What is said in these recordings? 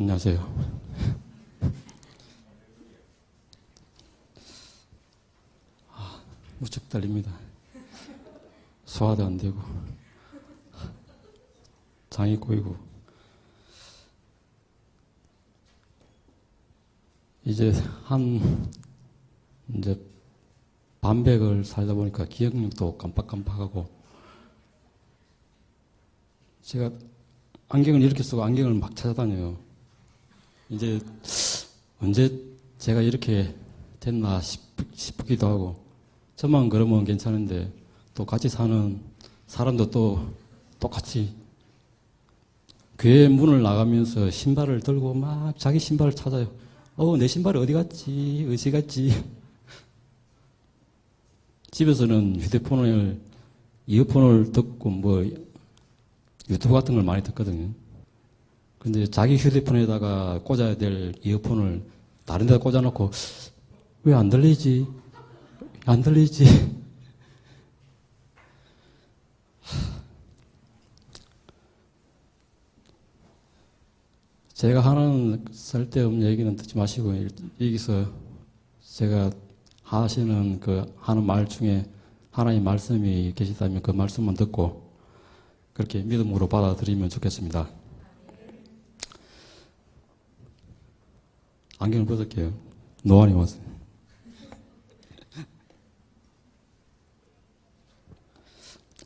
안녕하세요. 무척 떨립니다. 소화도 안 되고, 장이 꼬이고. 이제 이제 반백을 살다 보니까 기억력도 깜빡깜빡하고, 제가 안경을 이렇게 쓰고 안경을 막 찾아다녀요. 이제 언제 제가 이렇게 됐나 싶기도 하고, 저만 그러면 괜찮은데 또 같이 사는 사람도 또 똑같이 교회 문을 나가면서 신발을 들고 막 자기 신발을 찾아요. 내 신발이 어디 갔지? 어디 갔지? 집에서는 휴대폰을, 이어폰을 듣고 유튜브 같은 걸 많이 듣거든요. 근데 자기 휴대폰에다가 꽂아야 될 이어폰을 다른 데다 꽂아놓고 왜 안 들리지? 안 들리지? 제가 하는 쓸데없는 얘기는 듣지 마시고, 여기서 제가 하시는 하는 말 중에 하나님 말씀이 계시다면 그 말씀만 듣고 그렇게 믿음으로 받아들이면 좋겠습니다. 안경을 벗을게요. 노안이 왔어요.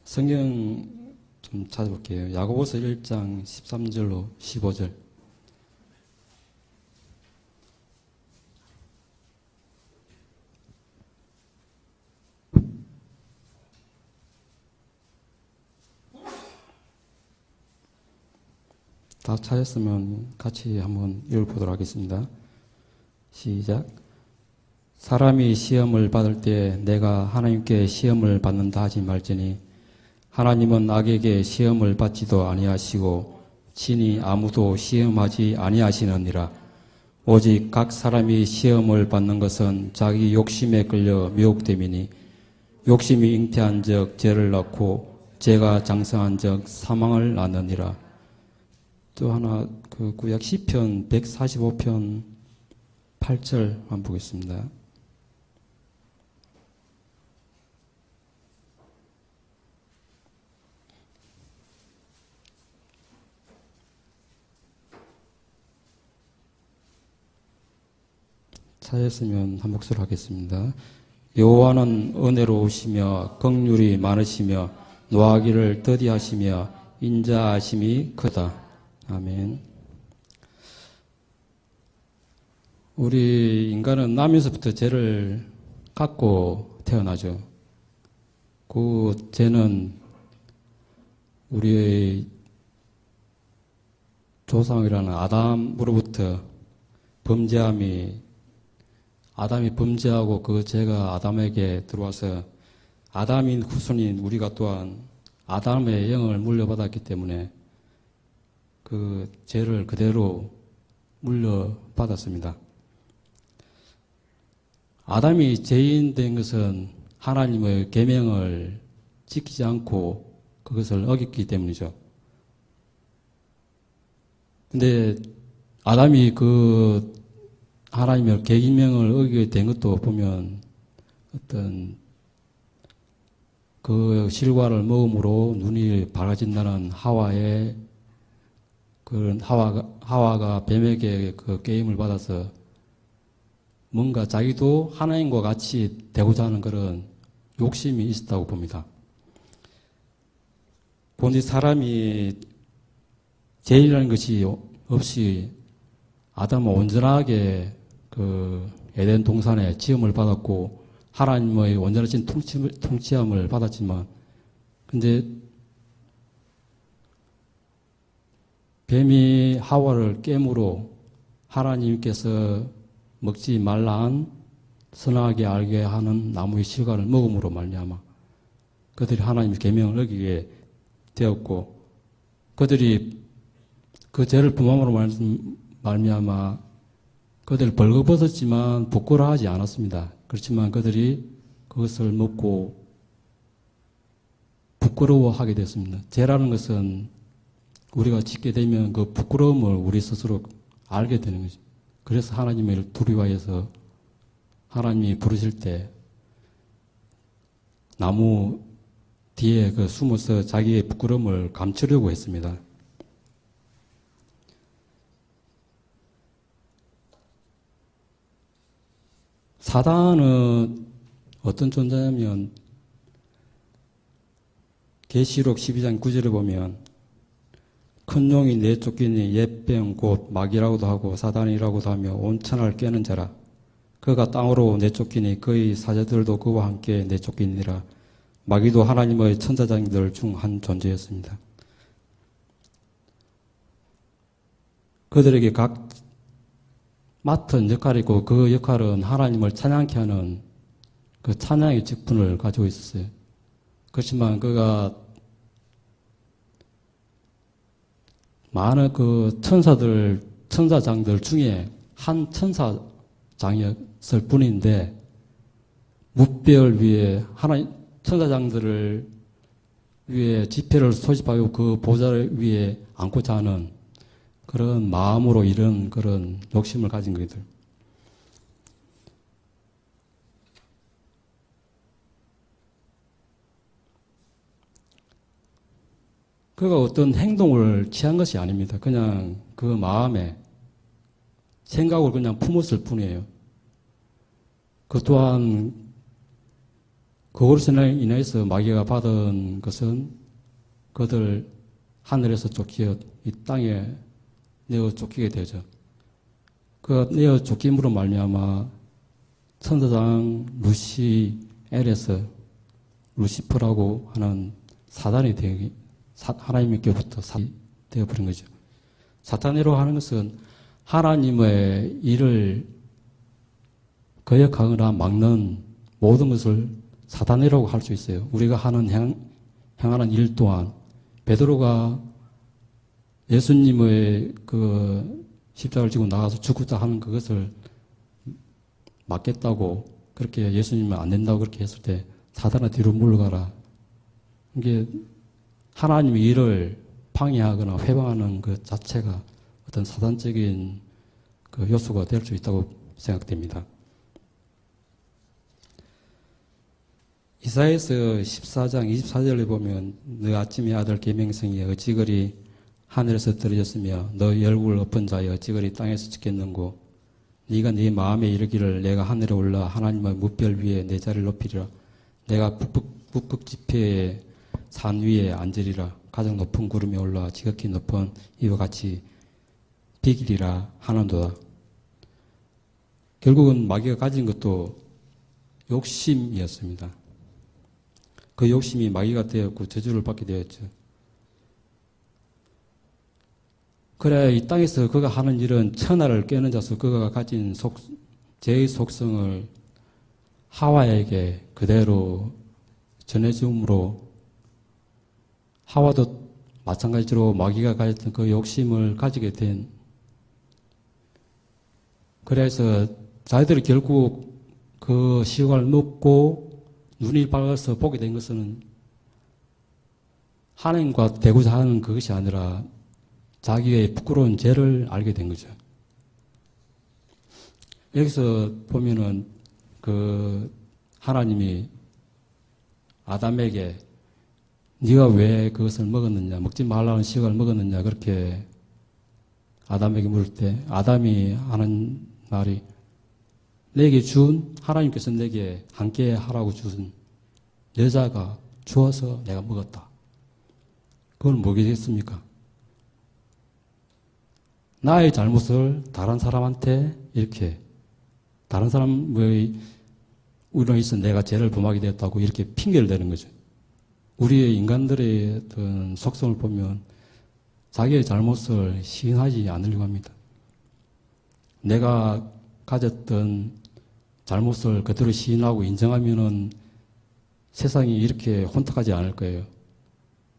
성경 좀 찾아볼게요. 야고보서 1장 13절로 15절. 다 찾았으면 같이 한번 읽어보도록 하겠습니다. 시작. 사람이 시험을 받을 때 내가 하나님께 시험을 받는다 하지 말지니 하나님은 악에게 시험을 받지도 아니하시고 친히 아무도 시험하지 아니하시느니라. 오직 각 사람이 시험을 받는 것은 자기 욕심에 끌려 미혹됨이니 욕심이 잉태한 적 죄를 낳고 죄가 장성한 적 사망을 낳느니라. 또 하나 구약 시편 145편 8절만 보겠습니다. 찾았으면 한 목소리로 하겠습니다. 여호와는 은혜로우시며 긍휼이 많으시며 노하기를 더디하시며 인자하심이 크다. 아멘. 우리 인간은 나면서부터 죄를 갖고 태어나죠. 그 죄는 우리의 조상이라는 아담으로부터 아담이 범죄하고 그 죄가 아담에게 들어와서 아담인 후손인 우리가 또한 아담의 영을 물려받았기 때문에 그 죄를 그대로 물려받았습니다. 아담이 죄인 된 것은 하나님의 계명을 지키지 않고 그것을 어겼기 때문이죠. 근데 아담이 하나님의 계명을 어기게 된 것도 보면 어떤 그 실과를 먹음으로 눈이 밝아진다는 하와가 뱀에게 그 게임을 받아서 뭔가 자기도 하나님과 같이 되고자 하는 그런 욕심이 있었다고 봅니다. 본디 사람이 죄인이라는 것이 없이 아담은 온전하게 에덴 동산에 지음을 받았고 하나님의 온전하신 통치함을 받았지만, 근데 뱀이 하와를 깨므로 하나님께서 먹지 말라한 선하게 알게 하는 나무의 실과를 먹음으로 말미암아 그들이 하나님의 계명을 어기게 되었고, 그들이 그 죄를 범함으로 말미암아 그들 벌거벗었지만 부끄러워하지 않았습니다. 그렇지만 그들이 그것을 먹고 부끄러워하게 됐습니다. 죄라는 것은 우리가 짓게 되면 그 부끄러움을 우리 스스로 알게 되는 거죠. 그래서 하나님을 두려워해서 하나님이 부르실 때 나무 뒤에 그 숨어서 자기의 부끄러움을 감추려고 했습니다. 사단은 어떤 존재냐면 계시록 12장 9절에 보면 큰 용이 내쫓기니 옛병 곧 마귀라고도 하고 사단이라고도 하며 온 천하를 깨는 자라. 그가 땅으로 내쫓기니 그의 사제들도 그와 함께 내쫓기니라. 마귀도 하나님의 천사장들 중 한 존재였습니다. 그들에게 각 맡은 역할이 있고 그 역할은 하나님을 찬양케 하는 그 찬양의 직분을 가지고 있었어요. 그렇지만 그가 많은 그 천사장들 중에 한 천사장이었을 뿐인데 무별 위에 천사장들을 위에 지폐를 소집하고 그 보좌를 위에 앉고자 하는 그런 마음으로 이런 그런 욕심을 가진 것들. 그가 어떤 행동을 취한 것이 아닙니다. 그냥 그 마음에 생각을 그냥 품었을 뿐이에요. 그 또한 그것으로 인해서 마귀가 받은 것은 그들 하늘에서 쫓겨 이 땅에 내어 쫓기게 되죠. 그 내어 쫓김으로 말미암아 천사장 루시엘에서 루시퍼라고 하는 사단이 하나님께부터 되어버린 거죠. 사탄이라고 하는 것은 하나님의 일을 거역하거나 막는 모든 것을 사단이라고 할 수 있어요. 우리가 행하는 일 또한 베드로가 예수님의 그 십자가를 지고 나가서 죽고자 하는 그것을 막겠다고 그렇게 예수님은 안 된다고 그렇게 했을 때 사단아 뒤로 물러가라. 이게 하나님의 일을 방해하거나 회방하는 그 자체가 어떤 사단적인 그 요소가 될 수 있다고 생각됩니다. 이사야서 14장 24절에 보면 너 아침의 아들 계명성이 어찌그리 하늘에서 떨어졌으며 너 얼굴 엎은 자여 어찌그리 땅에서 찍겠는고 네가 네 마음에 이르기를 내가 하늘에 올라 하나님의 무별 위에 내 자리를 높이리라. 내가 북극 지폐의 산 위에 앉으리라. 가장 높은 구름에 올라 지극히 높은 이와 같이 비기리라 하는도다. 결국은 마귀가 가진 것도 욕심이었습니다. 그 욕심이 마귀가 되었고 저주를 받게 되었죠. 그래 이 땅에서 그가 하는 일은 천하를 깨는 자서 그가 가진 죄의 속성을 하와에게 그대로 전해줌으로 하와도 마찬가지로 마귀가 가졌던 그 욕심을 가지게 된 그래서 자기들이 결국 그 시각을 먹고 눈이 밝아서 보게 된 것은 하나님과 대고자 하는 그것이 아니라 자기의 부끄러운 죄를 알게 된 거죠. 여기서 보면은 그 하나님이 아담에게 네가 왜 그것을 먹었느냐, 먹지 말라는 시각을 먹었느냐 그렇게 아담에게 물을 때 아담이 하는 말이 내게 준 하나님께서 내게 함께 하라고 주신 여자가 주어서 내가 먹었다. 그건 뭐겠습니까? 나의 잘못을 다른 사람한테 이렇게 다른 사람의 우리로 있어 내가 죄를 범하게 되었다고 이렇게 핑계를 대는 거죠. 우리의 인간들의 어떤 속성을 보면 자기의 잘못을 시인하지 않으려고 합니다. 내가 가졌던 잘못을 그대로 시인하고 인정하면은 세상이 이렇게 혼탁하지 않을 거예요.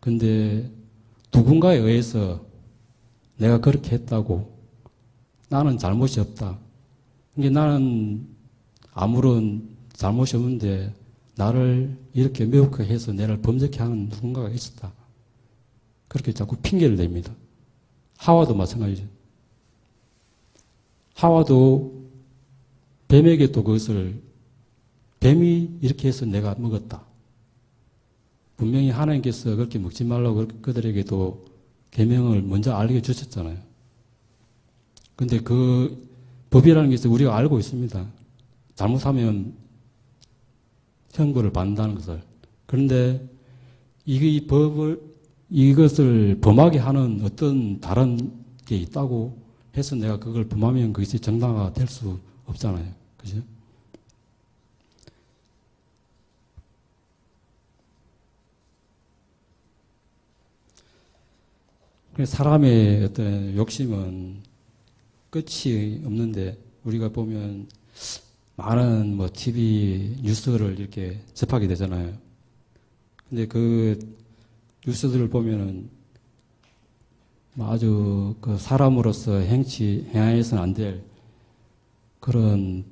근데 누군가에 의해서 내가 그렇게 했다고 나는 잘못이 없다. 이게 나는 아무런 잘못이 없는데 나를 이렇게 매우게 해서 내를 범죄케 하는 누군가가 있었다. 그렇게 자꾸 핑계를 댑니다. 하와도 마찬가지죠. 하와도 뱀에게 또 그것을 뱀이 이렇게 해서 내가 먹었다. 분명히 하나님께서 그렇게 먹지 말라고 그들에게도 계명을 먼저 알게 주셨잖아요. 근데 그 법이라는 것을 우리가 알고 있습니다. 잘못하면 형벌을 받는다는 것을. 그런데 이 법을, 이것을 범하게 하는 어떤 다른 게 있다고 해서 내가 그걸 범하면 그것이 정당화가 될 수 없잖아요. 그죠? 사람의 어떤 욕심은 끝이 없는데 우리가 보면 많은 뭐 TV 뉴스를 이렇게 접하게 되잖아요. 근데 그 뉴스들을 보면은 아주 그 사람으로서 행해서는 안 될 그런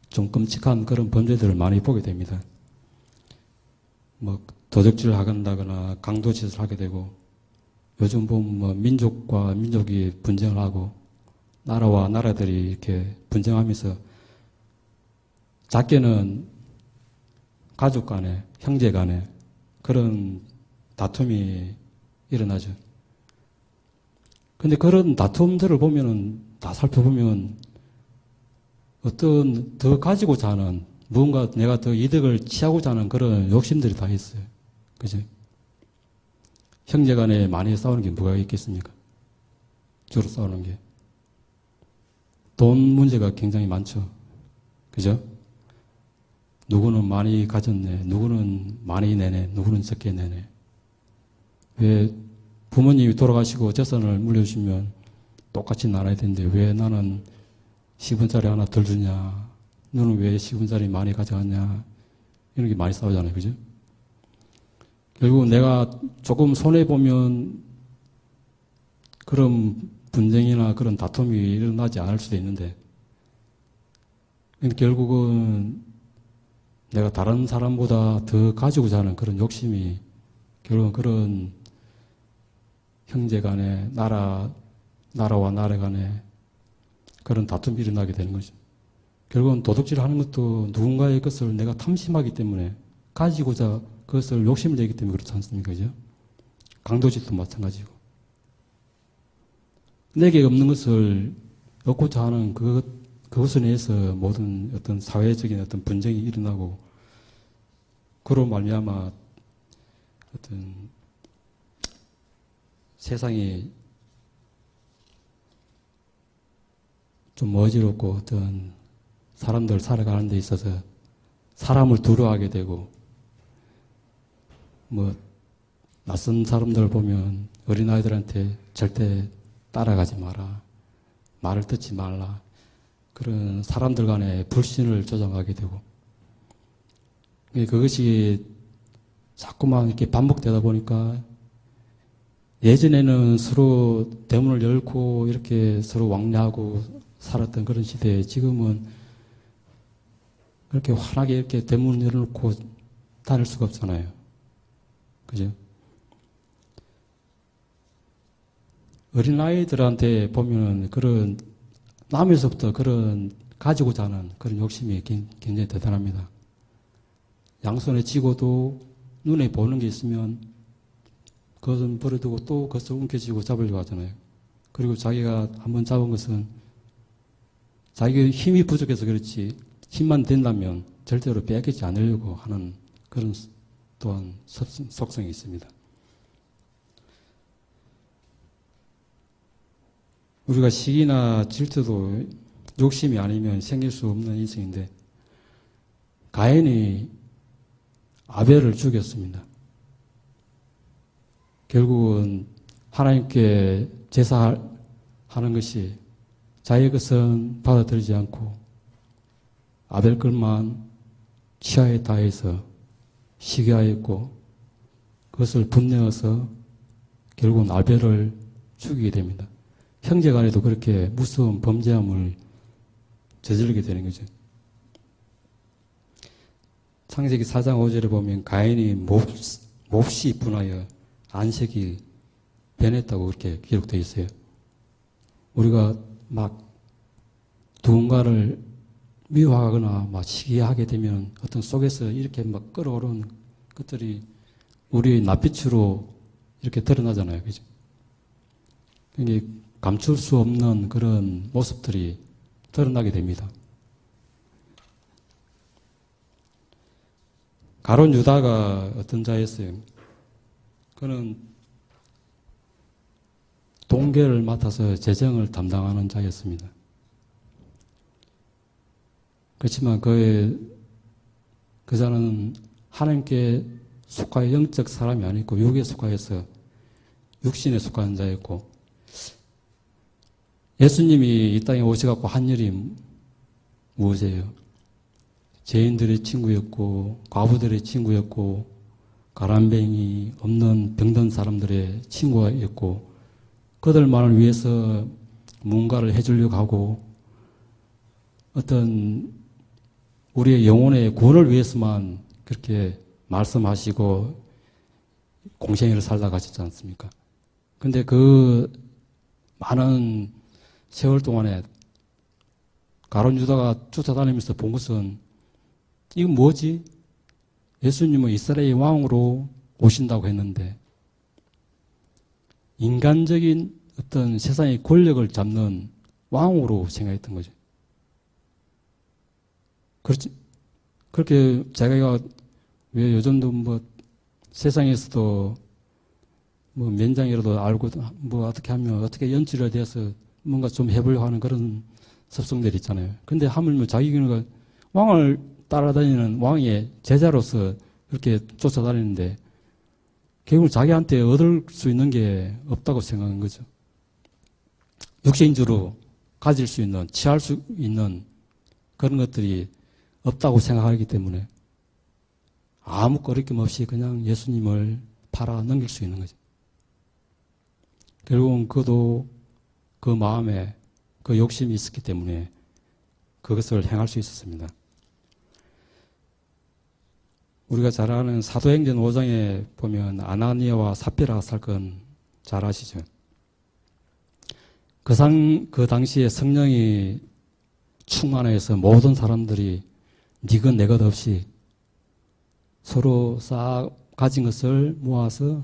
좀 끔찍한 그런 범죄들을 많이 보게 됩니다. 뭐 도적질을 하거나 강도짓을 하게 되고 요즘 보면 뭐 민족과 민족이 분쟁을 하고 나라와 나라들이 이렇게 분쟁하면서 작게는 가족 간에 형제 간에 그런 다툼이 일어나죠. 근데 그런 다툼들을 보면은 다 살펴보면 어떤 더 가지고자 하는 무언가 내가 더 이득을 취하고자 하는 그런 욕심들이 다 있어요. 그죠? 형제 간에 많이 싸우는 게 뭐가 있겠습니까? 주로 싸우는 게. 돈 문제가 굉장히 많죠. 그죠? 누구는 많이 가졌네, 누구는 많이 내네, 누구는 적게 내네. 왜 부모님이 돌아가시고 재산을 물려주시면 똑같이 나눠야 되는데 왜 나는 10원짜리 하나 덜 주냐, 너는 왜 10원짜리 많이 가져갔냐, 이런 게 많이 싸우잖아요. 그죠? 결국 내가 조금 손해보면 그런 분쟁이나 그런 다툼이 일어나지 않을 수도 있는데, 결국은 내가 다른 사람보다 더 가지고자 하는 그런 욕심이 결국은 그런 형제 간에 나라와 나라 간에 그런 다툼이 일어나게 되는 거죠. 결국은 도둑질을 하는 것도 누군가의 것을 내가 탐심하기 때문에 가지고자 그것을 욕심을 내기 때문에 그렇지 않습니까? 그죠? 강도짓도 마찬가지고. 내게 없는 것을 얻고자 하는 그것을 위해서 모든 어떤 사회적인 어떤 분쟁이 일어나고, 그로 말미암아 어떤 세상이 좀 어지럽고 어떤 사람들 살아가는 데 있어서 사람을 두려워하게 되고, 뭐 낯선 사람들 보면 어린아이들한테 절대 따라가지 마라, 말을 듣지 말라, 그런 사람들 간의 불신을 조장하게 되고, 그것이 자꾸만 이렇게 반복되다 보니까 예전에는 서로 대문을 열고 이렇게 서로 왕래하고 살았던 그런 시대에 지금은 그렇게 환하게 이렇게 대문을 열어놓고 다닐 수가 없잖아요. 그죠? 어린아이들한테 보면은 그런 남에서부터 그런 가지고자 하는 그런 욕심이 굉장히 대단합니다. 양손에 쥐고도 눈에 보는 게 있으면 그것은 버려두고 또 그것을 움켜쥐고 잡으려고 하잖아요. 그리고 자기가 한번 잡은 것은 자기가 힘이 부족해서 그렇지 힘만 된다면 절대로 빼앗기지 않으려고 하는 그런 또한 속성이 있습니다. 우리가 시기나 질투도 욕심이 아니면 생길 수 없는 인생인데, 가인이 아벨을 죽였습니다. 결국은 하나님께 제사하는 것이 자기의 것은 받아들이지 않고 아벨 것만 치하에 다해서 시기하였고, 그것을 분내어서 결국은 아벨을 죽이게 됩니다. 형제 간에도 그렇게 무서운 범죄함을 저지르게 되는 거죠. 창세기 4장 5절에 보면 가인이 몹시 분하여 안색이 변했다고 그렇게 기록되어 있어요. 우리가 막 누군가를 미워하거나 막 시기하게 되면 어떤 속에서 이렇게 막 끌어오르는 것들이 우리의 낯빛으로 이렇게 드러나잖아요. 그죠? 이게 감출 수 없는 그런 모습들이 드러나게 됩니다. 가룟 유다가 어떤 자였어요? 그는 동계를 맡아서 재정을 담당하는 자였습니다. 그렇지만 그 자는 하나님께 속하여 영적 사람이 아니고 육에 속하여서 육신에 속하는 자였고, 예수님이 이 땅에 오셔갖고 한 일이 무엇이에요? 죄인들의 친구였고, 과부들의 친구였고, 가람뱅이 없는 병든 사람들의 친구였고, 그들만을 위해서 뭔가를 해주려고 하고, 어떤 우리의 영혼의 구원을 위해서만 그렇게 말씀하시고 공생애를 살다 가셨지 않습니까? 근데 그 많은 세월 동안에 가룟 유다가 쫓아다니면서 본 것은, 이건 뭐지? 예수님은 이스라엘 왕으로 오신다고 했는데 인간적인 어떤 세상의 권력을 잡는 왕으로 생각했던 거죠. 그렇지. 그렇게 자기가 왜 요즘도 뭐 세상에서도 뭐 면장이라도 알고 뭐 어떻게 하면 어떻게 연출에 대해서 뭔가 좀 해보려고 하는 그런 습성들이 있잖아요. 근데 하물며 자기가 왕을 따라다니는 왕의 제자로서 그렇게 쫓아다니는데 결국 자기한테 얻을 수 있는 게 없다고 생각한 거죠. 육신주로 가질 수 있는, 취할 수 있는 그런 것들이 없다고 생각하기 때문에 아무 거리낌 없이 그냥 예수님을 팔아 넘길 수 있는 거죠. 결국은 그도 그 마음에 그 욕심이 있었기 때문에 그것을 행할 수 있었습니다. 우리가 잘 아는 사도행전 5장에 보면 아나니아와 삽비라 사건 잘 아시죠? 그 당시에 성령이 충만해서 모든 사람들이 니것 내것 없이 서로 싹 가진 것을 모아서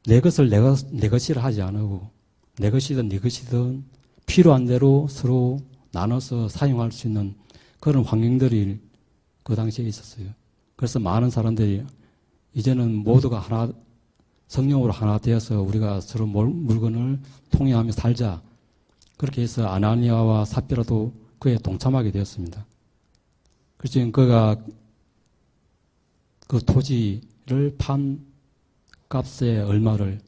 내 것을 내 것이라 하지 않고 내 것이든 네 것이든 필요한 대로 서로 나눠서 사용할 수 있는 그런 환경들이 그 당시에 있었어요. 그래서 많은 사람들이 이제는 모두가 하나, 성령으로 하나 되어서 우리가 서로 물건을 통용하며 살자. 그렇게 해서 아나니아와 삽비라도 그에 동참하게 되었습니다. 그래서 그가 그 토지를 판 값에 얼마를,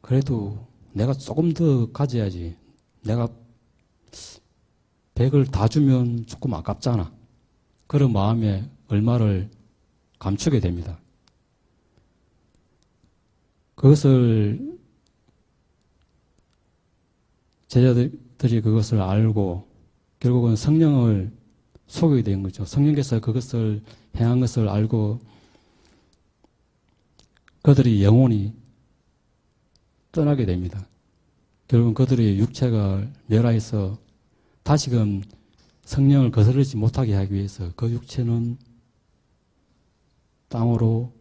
그래도 내가 조금 더 가져야지. 내가 100을 다 주면 조금 아깝잖아. 그런 마음에 얼마를 감추게 됩니다. 그것을 제자들이 그것을 알고 결국은 성령을 속이게 된 거죠. 성령께서 그것을 행한 것을 알고 그들이 영혼이 떠나게 됩니다. 결국은 그들의 육체가 멸하여서 다시금 성령을 거스르지 못하게 하기 위해서 그 육체는 땅으로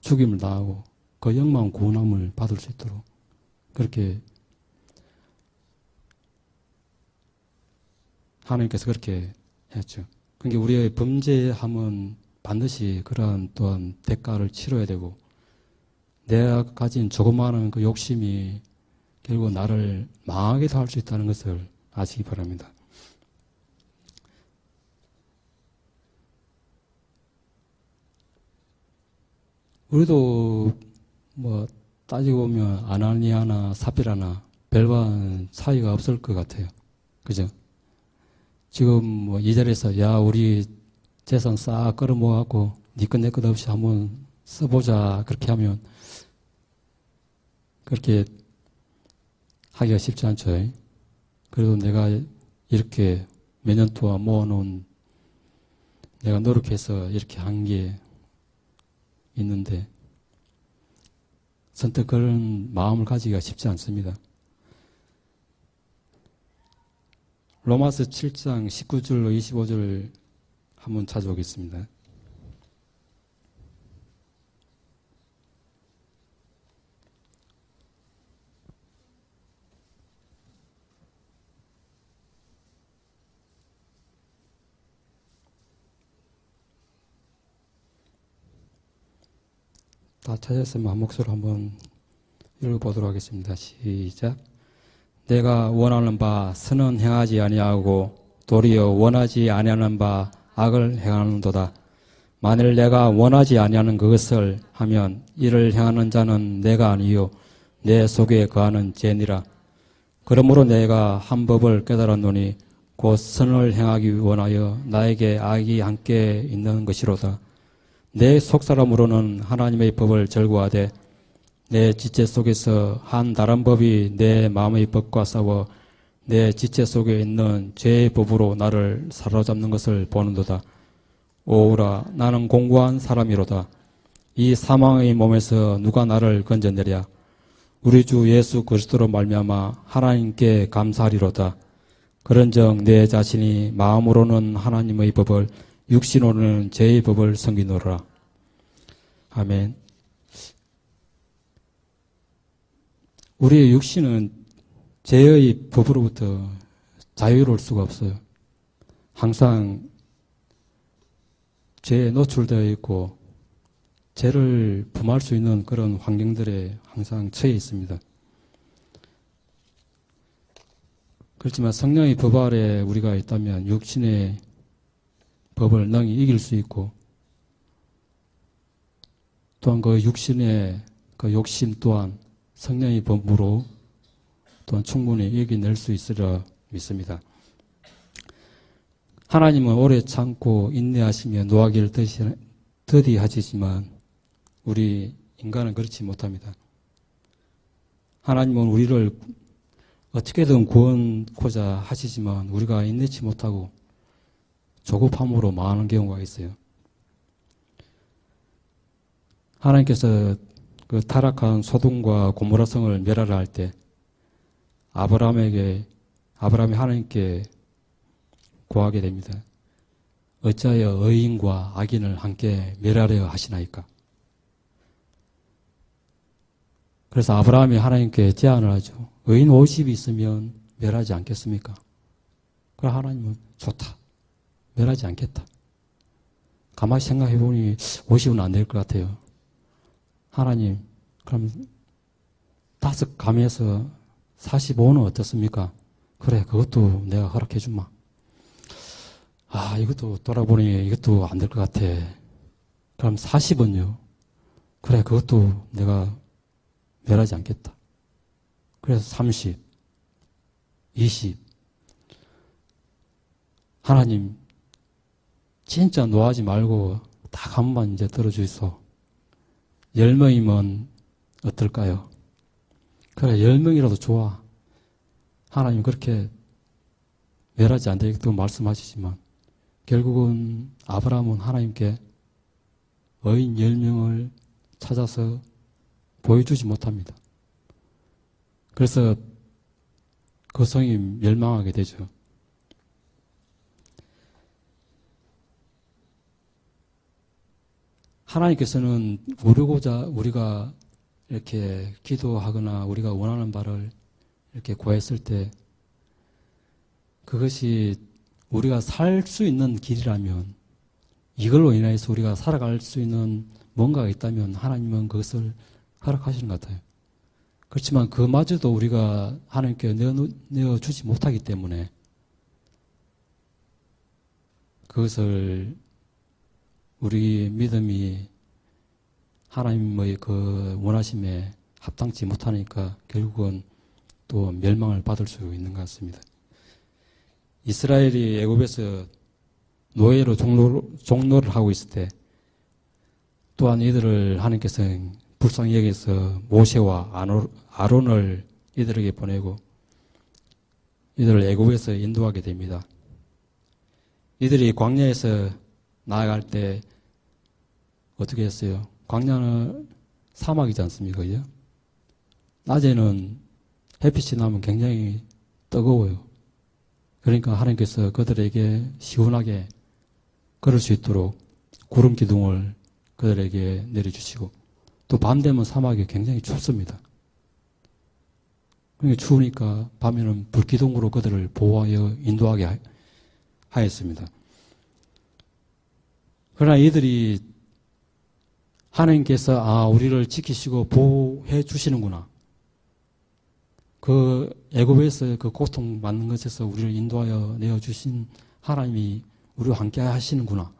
죽임을 당하고 그 영망 구원함을 받을 수 있도록 그렇게 하나님께서 그렇게 했죠. 그러니까 우리의 범죄함은 반드시 그러한 또한 대가를 치러야 되고 내가 가진 조그마한 그 욕심이 결국 나를 망하게도 할 수 있다는 것을 아시기 바랍니다. 우리도 뭐 따지고 보면 아나니아나 삽비라나 별반 차이가 없을 것 같아요. 그죠? 지금 뭐 이 자리에서 야 우리 재산 싹 끌어모아갖고 니 것 내 것 없이 한번 써보자 그렇게 하면 그렇게 하기가 쉽지 않죠. 그래도 내가 이렇게 몇 년 동안 모아놓은 내가 노력해서 이렇게 한 게 있는데 선뜻 그런 마음을 가지기가 쉽지 않습니다. 로마서 7장 19절로 25절 한번 찾아오겠습니다. 다 찾았으면 한 목소리로 한번 읽어보도록 하겠습니다. 시작. 내가 원하는 바 선은 행하지 아니하고 도리어 원하지 아니하는 바 악을 행하는도다. 만일 내가 원하지 아니하는 그것을 하면 이를 행하는 자는 내가 아니요 내 속에 거하는 죄니라. 그러므로 내가 한 법을 깨달았노니 곧 선을 행하기 원하여 나에게 악이 함께 있는 것이로다. 내 속사람으로는 하나님의 법을 절구하되 내 지체 속에서 한 다른 법이 내 마음의 법과 싸워 내 지체 속에 있는 죄의 법으로 나를 사로잡는 것을 보는도다. 오우라 나는 공고한 사람이로다. 이 사망의 몸에서 누가 나를 건져내랴. 우리 주 예수 그리스도로 말미암아 하나님께 감사하리로다. 그런즉 내 자신이 마음으로는 하나님의 법을 육신으로는 죄의 법을 섬기노라. 아멘. 우리의 육신은 죄의 법으로부터 자유로울 수가 없어요. 항상 죄에 노출되어 있고 죄를 범할 수 있는 그런 환경들에 항상 처해 있습니다. 그렇지만 성령의 법 아래 우리가 있다면 육신의 법을 능히 이길 수 있고 또한 그 육신의 그 욕심 또한 성령의 법으로 또한 충분히 이겨낼 수 있으리라 믿습니다. 하나님은 오래 참고 인내하시며 노하기를 더디하시지만 우리 인간은 그렇지 못합니다. 하나님은 우리를 어떻게든 구원코자 하시지만 우리가 인내치 못하고 조급함으로 망하는 경우가 있어요. 하나님께서 그 타락한 소돔과 고모라 성을 멸하라 할 때 아브라함이 하나님께 고하게 됩니다. 어찌하여 의인과 악인을 함께 멸하려 하시나이까? 그래서 아브라함이 하나님께 제안을 하죠. 의인 50이 있으면 멸하지 않겠습니까? 그럼 하나님은 좋다. 멸하지 않겠다. 가만히 생각해보니 50은 안 될 것 같아요. 하나님, 그럼 5 감에서 45는 어떻습니까? 그래, 그것도 내가 허락해 주마. 아, 이것도 돌아보니 이것도 안 될 것 같아. 그럼 40은요? 그래, 그것도 내가 멸하지 않겠다. 그래서 30, 20. 하나님, 진짜 노하지 말고 딱 한 번만 이제 들어주이소. 10명이면 어떨까요? 그래, 10명이라도 좋아. 하나님 그렇게 멸하지 않되겠다고 말씀하시지만 결국은 아브라함은 하나님께 의인 10명을 찾아서 보여주지 못합니다. 그래서 그 성이 멸망하게 되죠. 하나님께서는 우리가 이렇게 기도하거나 우리가 원하는 바를 이렇게 구했을 때 그것이 우리가 살 수 있는 길이라면 이걸로 인해서 우리가 살아갈 수 있는 뭔가가 있다면 하나님은 그것을 허락하시는 것 같아요. 그렇지만 그마저도 우리가 하나님께 내어주지 못하기 때문에 그것을 우리 믿음이 하나님의 그 원하심에 합당치 못하니까 결국은 또 멸망을 받을 수 있는 것 같습니다. 이스라엘이 애굽에서 노예로 종로를 하고 있을 때 또한 이들을 하나님께서는 불쌍히 여기서 모세와 아론을 이들에게 보내고 이들을 애굽에서 인도하게 됩니다. 이들이 광야에서 나아갈 때 어떻게 했어요? 광야는 사막이지 않습니까? 그죠? 낮에는 햇빛이 나면 굉장히 뜨거워요. 그러니까 하나님께서 그들에게 시원하게 걸을 수 있도록 구름 기둥을 그들에게 내려주시고, 또 밤 되면 사막이 굉장히 춥습니다. 그러니까 추우니까 밤에는 불기둥으로 그들을 보호하여 인도하게 하였습니다. 그러나 이들이 하나님께서 우리를 지키시고 보호해 주시는구나, 그 애굽에서 그 고통 받는 것에서 우리를 인도하여 내어주신 하나님이 우리와 함께 하시는구나,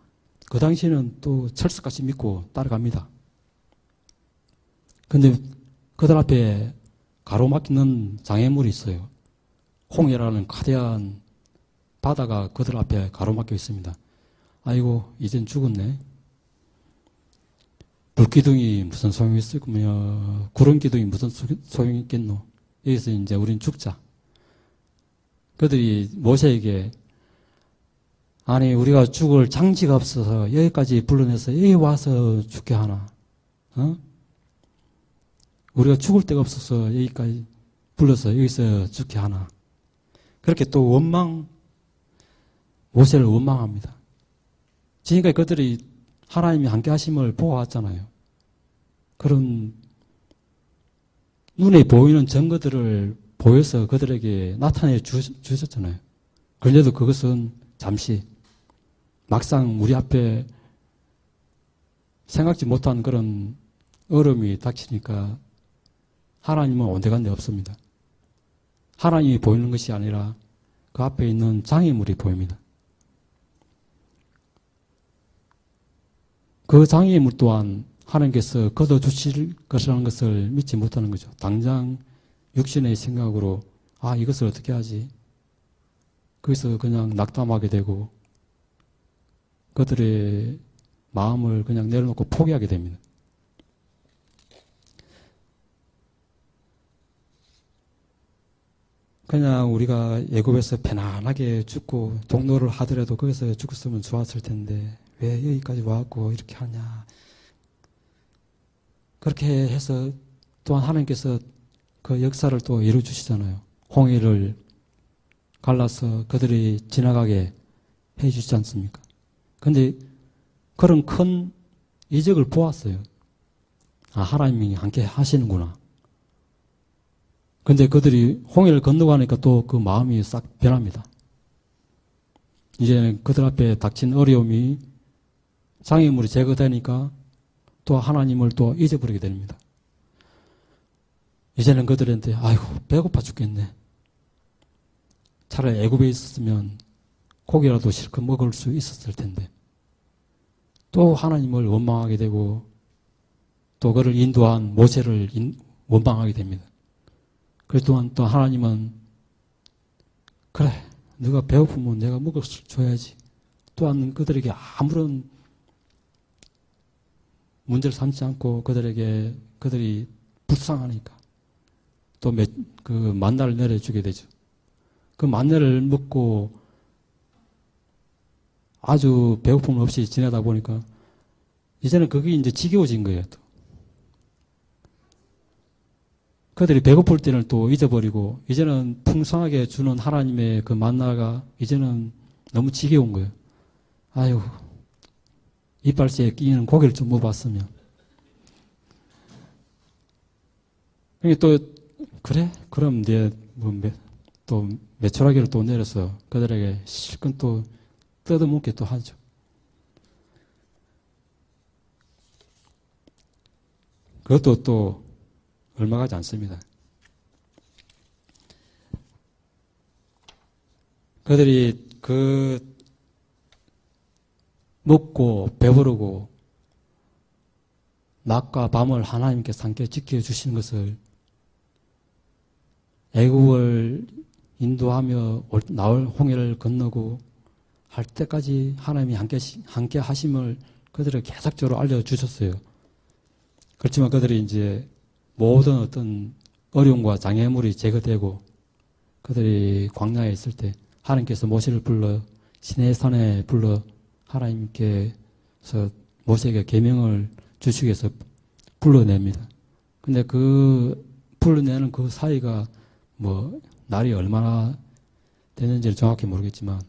그 당시에는 또 철석같이 믿고 따라갑니다. 근데 그들 앞에 가로막히는 장애물이 있어요. 홍해라는 거대한 바다가 그들 앞에 가로막혀 있습니다. 아이고, 이젠 죽었네. 불기둥이 무슨 소용이 있으며 구름기둥이 무슨 소용이 있겠노. 여기서 이제 우린 죽자. 그들이 모세에게, 아니 우리가 죽을 장지가 없어서 여기까지 불러내서 여기 와서 죽게 하나, 우리가 죽을 데가 없어서 여기까지 불러서 여기서 죽게 하나. 그렇게 또 모세를 원망합니다. 지금까지 그들이 하나님이 함께 하심을 보아왔잖아요. 그런 눈에 보이는 증거들을 보여서 그들에게 나타내 주셨잖아요. 그런데도 그것은 잠시, 막상 우리 앞에 생각지 못한 그런 어려움이 닥치니까 하나님은 온데간데 없습니다. 하나님이 보이는 것이 아니라 그 앞에 있는 장애물이 보입니다. 그 장애물 또한 하나님께서 거둬주실 것이라는 것을 믿지 못하는 거죠. 당장 육신의 생각으로 이것을 어떻게 하지? 거기서 그냥 낙담하게 되고 그들의 마음을 그냥 내려놓고 포기하게 됩니다. 그냥 우리가 애굽에서 편안하게 죽고 종로를 하더라도 거기서 죽었으면 좋았을 텐데 왜 여기까지 와갖고 이렇게 하냐. 그렇게 해서 또한 하나님께서 그 역사를 또 이루어주시잖아요. 홍해를 갈라서 그들이 지나가게 해주시지 않습니까? 근데 그런 큰 이적을 보았어요. 하나님이 함께 하시는구나. 근데 그들이 홍해를 건너가니까 또 그 마음이 싹 변합니다. 이제 그들 앞에 닥친 어려움이 장애물이 제거되니까 또 하나님을 또 잊어버리게 됩니다. 이제는 그들한테 아이고 배고파 죽겠네. 차라리 애굽에 있었으면 고기라도 실컷 먹을 수 있었을 텐데. 또 하나님을 원망하게 되고 또 그를 인도한 모세를 원망하게 됩니다. 그래서 또한 또 하나님은 그래 네가 배고프면 내가 먹을 수 줘야지. 또한 그들에게 아무런 문제를 삼지 않고 그들이 불쌍하니까 또 그 만나를 내려주게 되죠. 그 만나를 먹고 아주 배고픔 없이 지내다 보니까 이제는 그게 이제 지겨워진 거예요. 또. 그들이 배고플 때는 또 잊어버리고 이제는 풍성하게 주는 하나님의 그 만나가 이제는 너무 지겨운 거예요. 아유, 이빨새에 끼는 고기를 좀 먹어봤으면. 또 그래? 그럼 또 메추라기를 또 내려서 그들에게 실컷 또 뜯어먹게 또 하죠. 그것도 또 얼마 가지 않습니다. 그들이 먹고 배부르고 낮과 밤을 하나님께서 함께 지켜주시는 것을 애굽을 인도하며 나올 홍해를 건너고 할 때까지 하나님이 함께 하심을 그들에게 계속적으로 알려주셨어요. 그렇지만 그들이 이제 모든 어떤 어려움과 장애물이 제거되고 그들이 광야에 있을 때 하나님께서 모세를 불러 시내산에 불러 하나님께서 모세에게 계명을 주시기 위해서 불러냅니다. 근데 그 불러내는 그 사이가 날이 얼마나 됐는지는 정확히 모르겠지만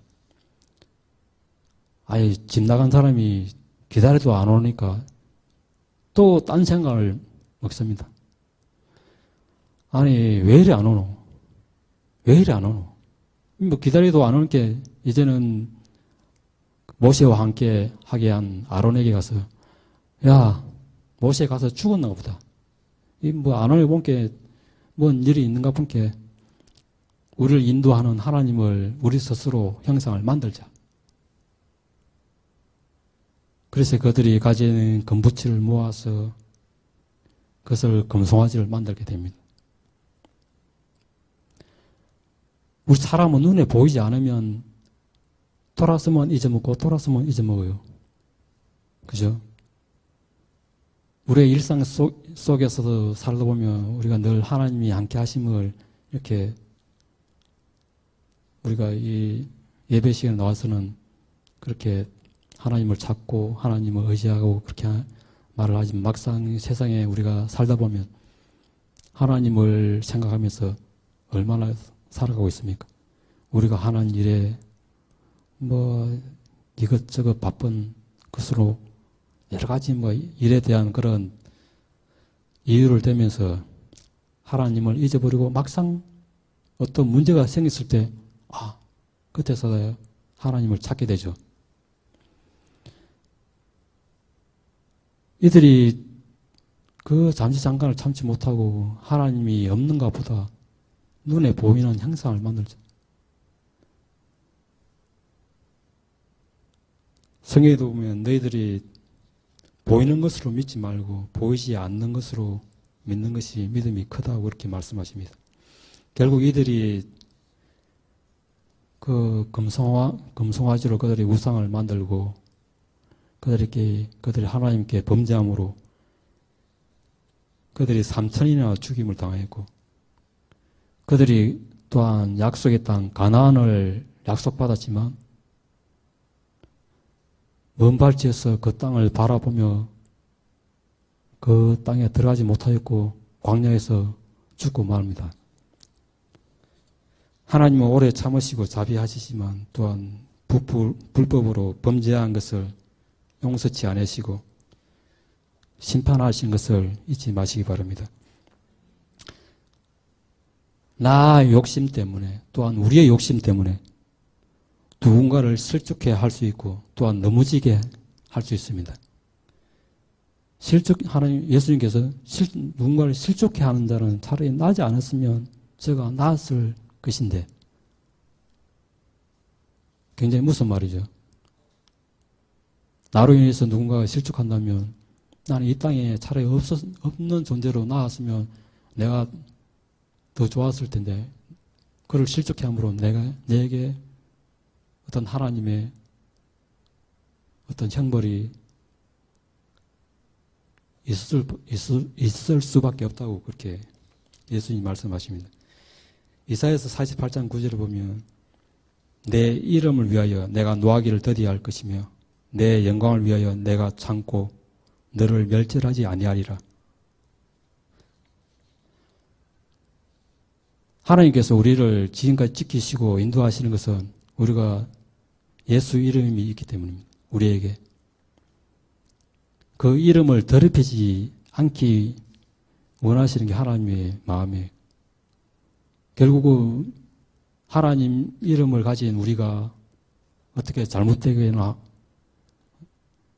아예 집 나간 사람이 기다려도 안 오니까 또 딴 생각을 먹습니다. 아니 왜 이리 안 오노? 왜 이리 안 오노? 뭐 기다려도 안 오는 게 이제는 모세와 함께 하게 한 아론에게 가서 야 모세 가서 죽었나 보다. 이 뭐 안 오는 본게 뭔 일이 있는가 본게 우리를 인도하는 하나님을 우리 스스로 형상을 만들자. 그래서 그들이 가진 금붙이를 모아서 그것을 금송아지를 만들게 됩니다. 우리 사람은 눈에 보이지 않으면 돌았으면 잊어먹고 돌았으면 잊어먹어요. 그죠? 우리의 일상 속에서도 살다 보면 우리가 늘 하나님이 함께 하심을 이렇게 우리가 이 예배 시간에 나와서는 그렇게 하나님을 찾고 하나님을 의지하고 그렇게 말을 하지만 막상 세상에 우리가 살다 보면 하나님을 생각하면서 얼마나 살아가고 있습니까? 우리가 하는 일에 뭐 이것저것 바쁜 것으로 여러 가지 뭐 일에 대한 그런 이유를 대면서 하나님을 잊어버리고 막상 어떤 문제가 생겼을 때 그때서 하나님을 찾게 되죠. 이들이 그 잠시잠깐을 참지 못하고 하나님이 없는가 보다 눈에 보이는 형상을 만들죠. 성경에도 보면 너희들이 보이는 것으로 믿지 말고 보이지 않는 것으로 믿는 것이 믿음이 크다고 그렇게 말씀하십니다. 결국 이들이 그 금송아지로 그들이 우상을 만들고 그들이 하나님께 범죄함으로 그들이 3,000이나 죽임을 당했고 그들이 또한 약속의 땅 가나안을 약속받았지만 먼 발치에서 그 땅을 바라보며 그 땅에 들어가지 못하였고 광야에서 죽고 말합니다. 하나님은 오래 참으시고 자비하시지만 또한 불법으로 범죄한 것을 용서치 않으시고 심판하신 것을 잊지 마시기 바랍니다. 나 욕심 때문에 또한 우리의 욕심 때문에 누군가를 실족해 할 수 있고 또한 넘어지게 할 수 있습니다. 예수님께서 누군가를 실족해 하는 자는 차라리 나지 않았으면 저가 나았을 것인데 굉장히 무슨 말이죠. 나로 인해서 누군가가 실족한다면 나는 이 땅에 차라리 없는 존재로 나왔으면 내가 더 좋았을 텐데 그를 실족해 함으로 내게 어떤 하나님의 어떤 형벌이 있을 수밖에 없다고 그렇게 예수님이 말씀하십니다. 이사야서 48장 9절을 보면 내 이름을 위하여 내가 노하기를 더디할 것이며 내 영광을 위하여 내가 참고 너를 멸절하지 아니하리라. 하나님께서 우리를 지금까지 지키시고 인도하시는 것은 우리가 예수 이름이 있기 때문입니다. 우리에게. 그 이름을 더럽히지 않기 원하시는 게 하나님의 마음이에요. 결국은 하나님 이름을 가진 우리가 어떻게 잘못되거나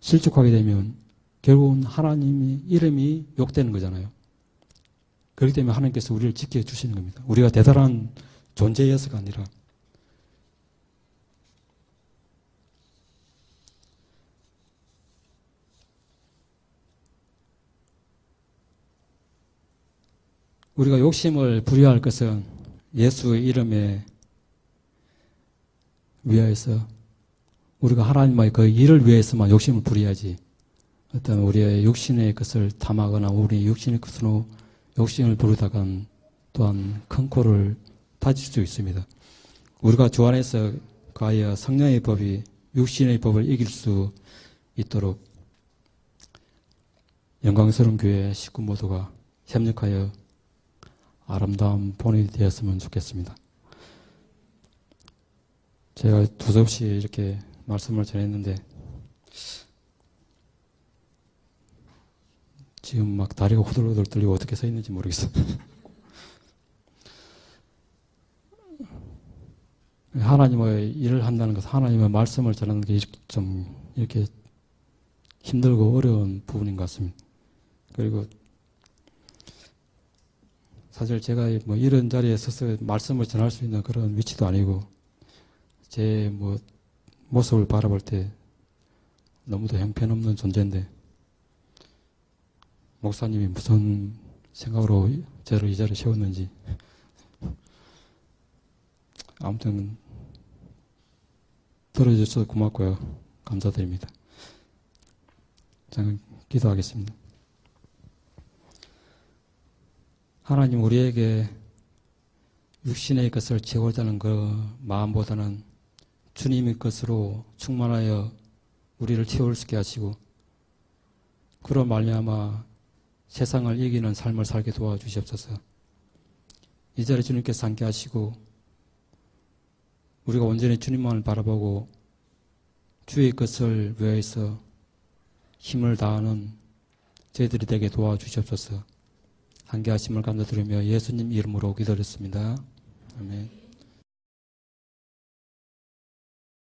실족하게 되면 결국은 하나님의 이름이 욕되는 거잖아요. 그렇기 때문에 하나님께서 우리를 지켜주시는 겁니다. 우리가 대단한 존재여서가 아니라 우리가 욕심을 부려할 것은 예수의 이름에 위하여서 우리가 하나님의 그 일을 위해서만 욕심을 부려야지 어떤 우리의 육신의 것을 탐하거나 우리 육신의 것으로 욕심을 부르다간 또한 큰 코를 다칠 수 있습니다. 우리가 주 안에서 가하여 성령의 법이 육신의 법을 이길 수 있도록 영광스러운 교회 식구 모두가 협력하여 아름다운 본이 되었으면 좋겠습니다. 제가 두서없이 이렇게 말씀을 전했는데 지금 막 다리가 후들후들 떨리고 어떻게 서 있는지 모르겠어요. 하나님의 일을 한다는 것은 하나님의 말씀을 전하는 게 좀 이렇게 힘들고 어려운 부분인 것 같습니다. 그리고 사실 제가 뭐 이런 자리에 서서 말씀을 전할 수 있는 그런 위치도 아니고 제 뭐 모습을 바라볼 때 너무도 형편없는 존재인데 목사님이 무슨 생각으로 저를 이 자리에 세웠는지 아무튼 들어주셔서 고맙고요. 감사드립니다. 저는 기도하겠습니다. 하나님 우리에게 육신의 것을 채우자는 그 마음보다는 주님의 것으로 충만하여 우리를 채울 수 있게 하시고 그로 말미암아 세상을 이기는 삶을 살게 도와주시옵소서. 이 자리에 주님께서 함께 하시고 우리가 온전히 주님만을 바라보고 주의 것을 위하여서 힘을 다하는 저희들이 되게 도와주시옵소서. 함께 하심을 감사드리며 예수님 이름으로 기도드렸습니다. 아멘.